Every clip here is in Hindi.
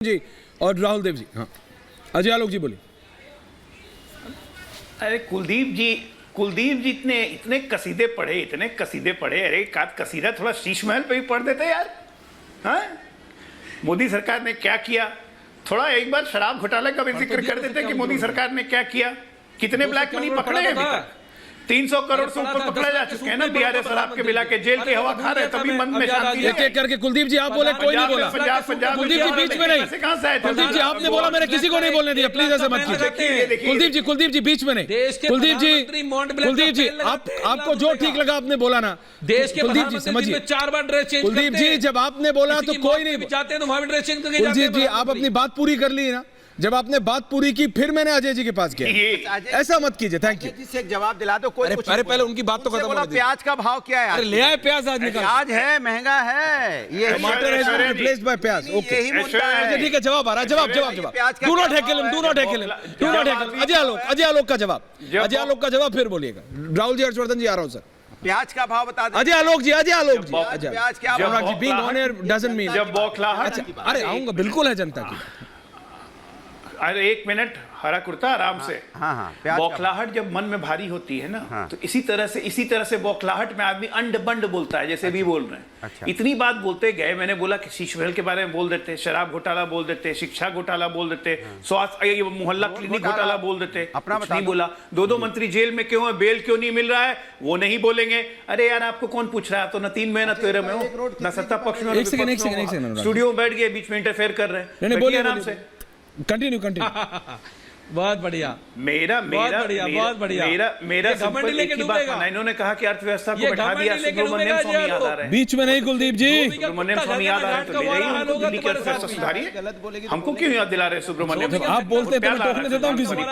जी और राहुल देव जी। हाँ, अजय आलोक जी बोलिए। अरे कुलदीप जी इतने कसीदे पढ़े। अरे एक आध कसीदा थोड़ा शीश महल पे भी पढ़ देते यार। हाँ, मोदी सरकार ने क्या किया, थोड़ा एक बार शराब घोटाले का भी जिक्र कर देते कि मोदी सरकार ने क्या किया, कितने ब्लैक मनी पकड़े हैं अभी तक। 300 करोड़ से ऊपर पकड़े जा चुके हैं ना बिहार शराब के मिला के, जेल की हवा खा रहे, तभी मन में शांति है। एक करके कुलदीप जी आप बोले, कोई नहीं बोला। पंजाब कुलदीप जी बीच में नहीं, कुलदीप जी आपने बोला, मैंने किसी को नहीं बोलने दिया, प्लीज ऐसा मत कीजिए। कुलदीप जी बीच में नहीं। कुलदीप जी आपको जो ठीक लगा आपने बोला ना। देश के कुलदीप जी समझिए, 4 बार ड्रेस चेंज कुलदीप जी जब आपने बोला तो कोई नहीं चाहते तो वहां भी ड्रेस चेंज करके कुलदीप जी आप अपनी बात पूरी कर ली ना। जब आपने बात पूरी की फिर मैंने अजय जी के पास किया, ऐसा मत कीजिए। Thank you. एक जवाब दिला दो। कोई अरे पहले उनकी बात तो खत्म होने दीजिए। प्याज का भाव क्या है? अरे ले आए प्याज, आज निकाल। प्याज है, महंगा है। ये टमाटर है रिप्लेस्ड बाय प्याज। ओके यही मुद्दा है। ठीक है, जवाब आ रहा है। जवाब डू नॉट हैकल। अजय आलोक का जवाब फिर बोलिएगा। राहुल जी, हर्षवर्धन जी आ रहा हूं सर। प्याज का भाव बता दो। अजय आलोक जी प्याज क्या भाव? Being on air doesn't mean जब बौखलाहट, अरे आऊंगा, बिल्कुल है जनता की। अरे एक मिनट, हरा कुर्ता आराम से। हाँ, बौखलाहट जब मन में भारी होती है ना, हाँ। तो इसी तरह से बौखलाहट में आदमी अंड बंड बोलता है, जैसे भी बोल रहे हैं। अच्छा। इतनी बात बोलते गए, मैंने बोला कि शीश महल के बारे में बोल देते, शराब घोटाला बोल देते, शिक्षा घोटाला बोल देते, स्वास्थ्य मोहल्ला क्लिनिक घोटाला बोल देते, अपना कुछ नहीं बोला। दो मंत्री जेल में क्यों है, बेल क्यों नहीं मिल रहा है, वो नहीं बोलेंगे। अरे यार आपको कौन पूछ रहा है, तो न 3 में न 13 में हो, न सत्ता पक्ष में, स्टूडियो में बैठ गए, बीच में इंटरफेयर कर रहे हैं। बोलिए आराम से, कंटिन्यू। बहुत बढ़िया। मेरा घमंडी लेके डूबेगा। इन्होंने कहा कि अर्थव्यवस्था को बैठा दिया, सुब्रमण्यम स्वामी याद आ रहा है। बीच में नहीं कुलदीप जी, सुब्रमण्यम स्वामी याद आ रहे हैं, तो ले जाइए दिल्ली की अर्थव्यवस्था सुधारिए। हमको क्यों याद दिला रहे सुब्रमण्यम स्वामी? आप बोलते हैं तो मैं टोकने देता हूं किसी को।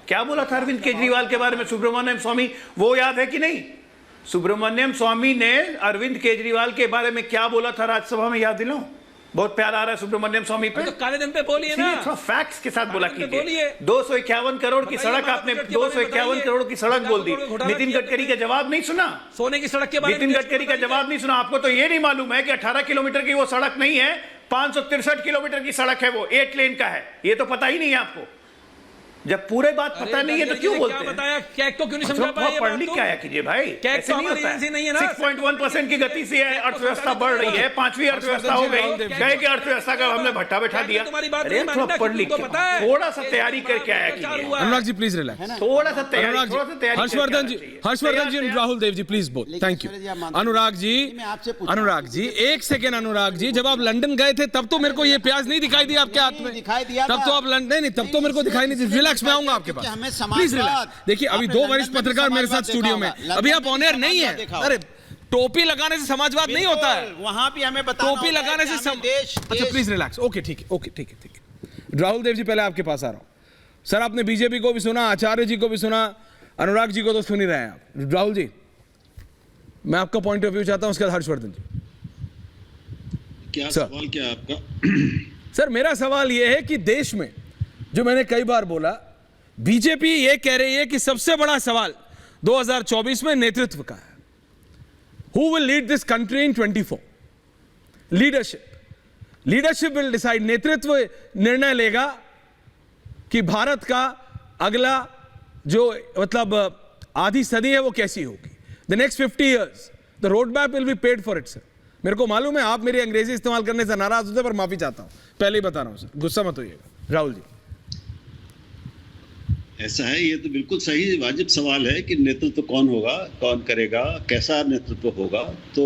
क्या बोला था अरविंद केजरीवाल के बारे में सुब्रमण्यम स्वामी, वो याद है कि नहीं? सुब्रमण्यम स्वामी ने अरविंद केजरीवाल के बारे में क्या बोला था राज्यसभा में, याद दिलाऊं? बहुत प्यार आ रहा है सुब्रमण्यम स्वामी पे। तो काले धन पे बोलिए ना, थोड़ा फैक्ट्स के साथ बोला कीजिए। 251 करोड़ की सड़क, आपने 251 करोड़ की सड़क बोल दी। नितिन गडकरी का जवाब नहीं सुना। सोने की सड़क के बारे में नितिन गडकरी का जवाब नहीं सुना। आपको तो ये नहीं मालूम है कि 18 किलोमीटर की वो सड़क नहीं है, 563 किलोमीटर की सड़क है, वो 8 लेन का है। ये तो पता ही नहीं है आपको। जब पूरे बात पता नहीं है तो क्यों बोलते हैं? बताया कैग को क्यों नहीं समझा पाए? पढ़ लिख क्या कीजिए भाई, ऐसे नहीं होता है। 6.1% की गति से अर्थव्यवस्था बढ़ रही है, 5वीं अर्थव्यवस्था हो गई। कहे कि अर्थव्यवस्था का हमने भट्टा बैठा दिया। अरे थोड़ा पढ़ लिख, थोड़ा सा तैयारी करके आया कीजिए। अनुराग जी प्लीज रिलैक्स, थोड़ा सा तैयारी। हर्षवर्धन जी, राहुल देव जी प्लीज बोल। Thank you. Anurag ji 1 second. Anurag ji, जब आप लंदन गए थे तब तो मेरे को ये प्याज नहीं दिखाई दिया आपके हाथ में, तब तो आप लंदन नहीं, तब तो मेरे को दिखाई नहीं दी। मैं आऊंगा आपके पास, प्लीज रिलैक्स। देखिए अभी 2 वरिष्ठ पत्रकार मेरे साथ स्टूडियो में, अभी आप ऑन एयर नहीं है। अरे टोपी लगाने से समाजवाद नहीं होता है, वहां भी हमें बताना, टोपी लगाने से अच्छा प्लीज रिलैक्स। ओके ठीक है। राहुल देव जी पहले आपके पास आ रहा हूं सर। आपने बीजेपी को भी सुना, आचार्य जी को भी सुना, अनुराग जी को तो सुन ही रहे हैं आप। राहुल जी, मैं आपका पॉइंट ऑफ व्यू चाहता हूं, उसके बाद हर्षवर्धन जी। क्या सवाल क्या है आपका? सर मेरा सवाल यह है कि देश में, जो मैंने कई बार बोला, बीजेपी ये कह रही है कि सबसे बड़ा सवाल 2024 में नेतृत्व का है। Who will lead this country in 24? Leadership will decide. नेतृत्व निर्णय लेगा कि भारत का अगला जो मतलब आधी सदी है वो कैसी होगी। The next 50 years the road map will be paid for it sir. मेरे को मालूम है आप मेरी अंग्रेजी इस्तेमाल करने से नाराज होते, पर माफी चाहता हूं, पहले ही बता रहा हूं सर, गुस्सा मत होइएगा। राहुल जी, ऐसा है, ये तो बिल्कुल सही वाजिब सवाल है कि नेतृत्व कौन होगा, कौन करेगा, कैसा नेतृत्व होगा। तो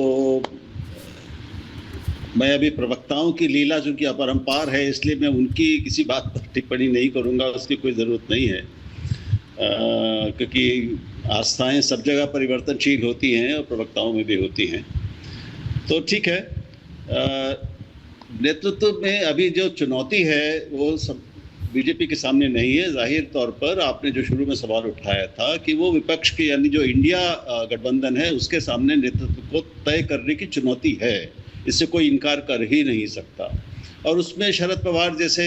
मैं अभी प्रवक्ताओं की लीला जो कि अपरंपार है, इसलिए मैं उनकी किसी बात पर टिप्पणी नहीं करूंगा, उसकी कोई ज़रूरत नहीं है, क्योंकि आस्थाएं सब जगह परिवर्तनशील होती हैं और प्रवक्ताओं में भी होती हैं। तो ठीक है, नेतृत्व में अभी जो चुनौती है वो सब बीजेपी के सामने नहीं है। जाहिर तौर पर आपने जो शुरू में सवाल उठाया था कि वो विपक्ष के, यानी जो इंडिया गठबंधन है, उसके सामने नेतृत्व को तय करने की चुनौती है, इससे कोई इनकार कर ही नहीं सकता। और उसमें शरद पवार जैसे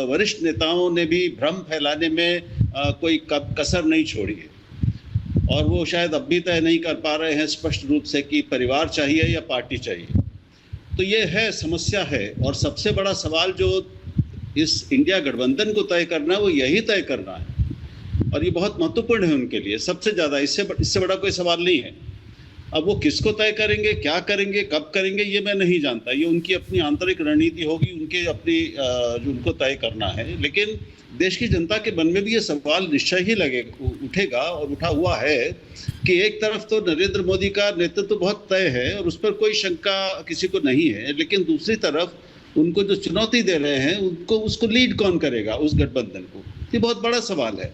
वरिष्ठ नेताओं ने भी भ्रम फैलाने में कोई कसर नहीं छोड़ी है, और वो शायद अब भी तय नहीं कर पा रहे हैं स्पष्ट रूप से कि परिवार चाहिए या पार्टी चाहिए। तो ये है, समस्या है। और सबसे बड़ा सवाल जो इस इंडिया गठबंधन को तय करना है वो यही तय करना है, और ये बहुत महत्वपूर्ण है उनके लिए सबसे ज्यादा। इससे बड़ा कोई सवाल नहीं है। अब वो किसको तय करेंगे, क्या करेंगे, कब करेंगे, ये मैं नहीं जानता। ये उनकी अपनी आंतरिक रणनीति होगी, उनके अपनी जो उनको तय करना है। लेकिन देश की जनता के मन में भी ये सवाल निश्चय ही उठेगा और उठा हुआ है कि एक तरफ तो नरेंद्र मोदी का नेतृत्व बहुत तय है और उस पर कोई शंका किसी को नहीं है, लेकिन दूसरी तरफ उनको जो चुनौती दे रहे हैं उसको लीड कौन करेगा, उस गठबंधन को। ये बहुत बड़ा सवाल है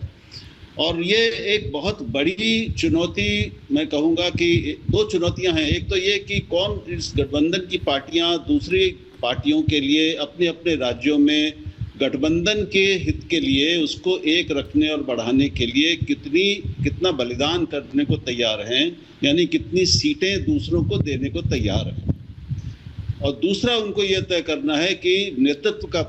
और ये एक बहुत बड़ी चुनौती, मैं कहूँगा कि दो चुनौतियां हैं। एक तो ये कि कौन इस गठबंधन की पार्टियां दूसरी पार्टियों के लिए अपने अपने राज्यों में गठबंधन के हित के लिए उसको एक रखने और बढ़ाने के लिए कितना बलिदान करने को तैयार हैं, यानी कितनी सीटें दूसरों को देने को तैयार हैं। और दूसरा उनको यह तय करना है कि नेतृत्व का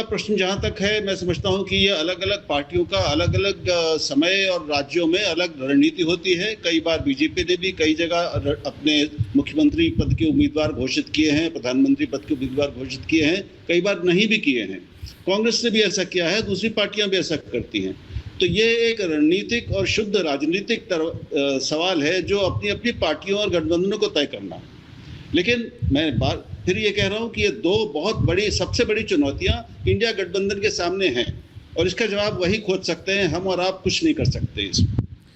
प्रश्न जहाँ तक है, मैं समझता हूँ कि ये अलग अलग पार्टियों का अलग अलग समय और राज्यों में अलग रणनीति होती है। कई बार बीजेपी ने भी कई जगह अपने मुख्यमंत्री पद के उम्मीदवार घोषित किए हैं, प्रधानमंत्री पद के उम्मीदवार घोषित किए हैं, कई बार नहीं भी किए हैं। कांग्रेस ने भी ऐसा किया है, दूसरी पार्टियां भी ऐसा करती हैं। तो ये एक रणनीतिक और शुद्ध राजनीतिक सवाल है जो अपनी अपनी पार्टियों और गठबंधनों को तय करना है। लेकिन मैं फिर ये कह रहा हूं कि ये दो बहुत बड़ी, सबसे बड़ी चुनौतियां इंडिया गठबंधन के सामने हैं और इसका जवाब वही खोज सकते हैं, हम और आप कुछ नहीं कर सकते इसमें।